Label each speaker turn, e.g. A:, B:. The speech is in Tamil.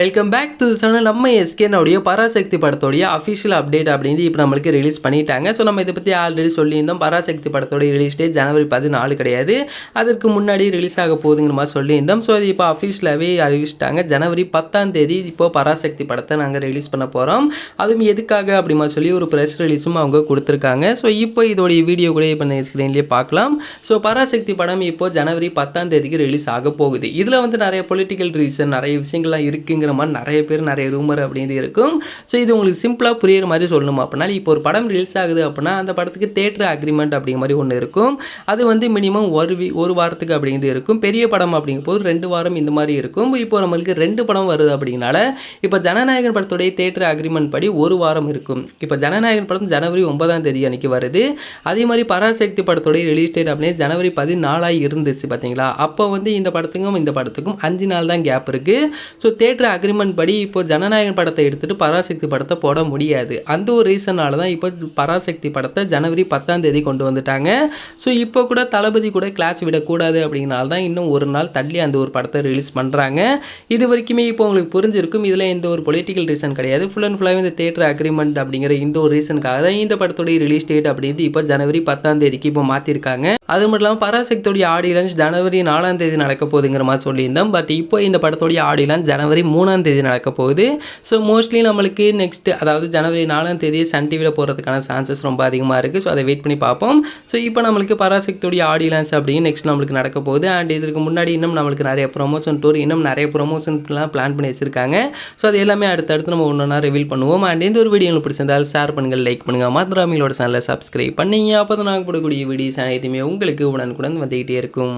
A: Welcome back to channel. நம்ம எஸ்கேனுடைய பராசக்தி படத்தோடைய அஃபிஷியல் அப்டேட் அப்படின்னு இப்போ நம்மளுக்கு ரிலீஸ் பண்ணிட்டாங்க. ஸோ நம்ம இதை பற்றி ஆல்ரெடி சொல்லியிருந்தோம். பராசக்தி படத்தோடைய ரிலீஸ் டேட் ஜனவரி 14 கிடையாது, அதற்கு முன்னாடி ரிலீஸ் ஆக போகுதுங்கிற மாதிரி சொல்லியிருந்தோம். ஸோ இது இப்போ அஃபிஷியலாகவே அறிவிச்சிட்டாங்க. ஜனவரி 10 இப்போ பராசக்தி படத்தை நாங்கள் ரிலீஸ் பண்ண போகிறோம். அதுவும் எதுக்காக அப்படிமா சொல்லி ஒரு ப்ரெஸ் ரிலீஸும் அவங்க கொடுத்துருக்காங்க. ஸோ இப்போ இதோடைய வீடியோ கூட இப்போ ஸ்க்ரீன்லேயே பார்க்கலாம். ஸோ பராசக்தி படம் இப்போ ஜனவரி 10 ரிலீஸ் ஆக போகுது. இதில் வந்து நிறைய பொலிட்டிக்கல் ரீசன் நிறைய விஷயங்கள்லாம் இருக்குங்கிற மாதிரி நிறைய பேர் நிறைய ரூமர் அப்படின்னு இருக்கும். ஸோ இது உங்களுக்கு சிம்பிளாக புரியுற மாதிரி சொல்லணும் அப்படின்னா, இப்போ ஒரு படம் ரிலீஸ் ஆகுது அப்படின்னா அந்த படத்துக்கு தேட்டர் அக்ரிமெண்ட் அப்படிங்கிற மாதிரி ஒன்று இருக்கும். அது வந்து மினிமம் ஒரு வாரத்துக்கு அப்படிங்கிறது இருக்கும். பெரிய படம் அப்படிங்கும் போது 2 வாரம் இந்த மாதிரி இருக்கும். இப்போ நம்மளுக்கு 2 படம் வருது அப்படிங்கனால இப்போ ஜனநாயகன் படத்துடைய தேட்டர் அக்ரிமெண்ட் படி 1 வாரம் இருக்கும். இப்போ ஜனநாயகன் படம் ஜனவரி 9 அன்னைக்கு வருது. அதே மாதிரி பராசக்தி படத்துடைய ரிலீஸ் டேட் அப்படின்னு ஜனவரி 14 இருந்துச்சு பார்த்தீங்களா. அப்போ வந்து இந்த படத்துக்கும் 5 நாள் தான் கேப் இருக்குது. ஸோ தேட்டர் அக்ரிமெண்ட் படி இப்போ ஜனநாயகன் படத்தை எடுத்துகிட்டு பராசக்தி படத்தை போட முடியாது. அந்த ஒரு ரீசனால தான் இப்போ பராசக்தி படத்தை ஜனவரி 10 கொண்டு வந்துட்டாங்க. ஸோ இப்போ கூட தளபதி கூட கிளாஸ் விடக்கூடாது அப்படிங்கனால தான் இன்னும் ஒரு நாள் தள்ளி அந்த ஒரு படத்தை ரிலீஸ் பண்ணுறாங்க. இது வரைக்குமே இப்போ உங்களுக்கு புரிஞ்சிருக்கும், இதில் எந்த ஒரு பொலிட்டிக்கல் ரீசன் கிடையாது. ஃபுல் அண்ட் ஃபுல்லாகவே இந்த தேட்டர் அக்ரிமெண்ட் அப்படிங்கிற இந்த ஒரு ரீசனுக்காக தான் இந்த படத்துடைய ரிலீஸ் டேட் அப்படின்ட்டு இப்போ ஜனவரி 10 இப்போ மாற்றிருக்காங்க. அது மட்டும் இல்லாமல் பராசக்தியோடைய ஆடியோ லான்ச் ஜனவரி 4 நடக்க போகுதுங்கிற மாதிரி சொல்லியிருந்தோம். பட் இப்போ இந்த படத்தோடைய ஆடியோ லான்ச் ஜனவரி 3 நடக்க போகுது. ஸோ மோஸ்ட்லி நம்மளுக்கு நெக்ஸ்ட் அதாவது ஜனவரி 4 சன் டிவியில் போகிறதுக்கான சான்சஸ் ரொம்ப அதிகமாக இருக்குது. ஸோ அதை வெயிட் பண்ணி பார்ப்போம். ஸோ இப்போ நம்மளுக்கு பராசக்தியோடைய ஆடியோ லான்ச் அப்படின்னு நெக்ஸ்ட் நம்மளுக்கு நடக்க போகுது. அண்ட் இதற்கு முன்னாடி இன்னும் நம்மளுக்கு நிறைய ப்ரொமோஷன் டூர் இன்னும் நிறைய ப்ரொமோஷன்லாம் பிளான் பண்ணி வச்சிருக்காங்க. ஸோ அது எல்லாமே அடுத்தடுத்து நம்ம ஒன்றா ரிவீல் பண்ணுவோம். அண்ட் இந்த ஒரு வீடியோ பிடிச்சிருந்தால் ஷேர் பண்ணுங்கள், லைக் பண்ணுங்கள், மதுராமிகளோட சேனலை சப்ஸ்கிரைப் பண்ணிங்க. அப்போ தான் நாங்கள் போடக்கூடிய வீடியோஸ் அனைத்துமே உங்களுக்கு உடனுக்குடன் வந்துகிட்டே இருக்கும்.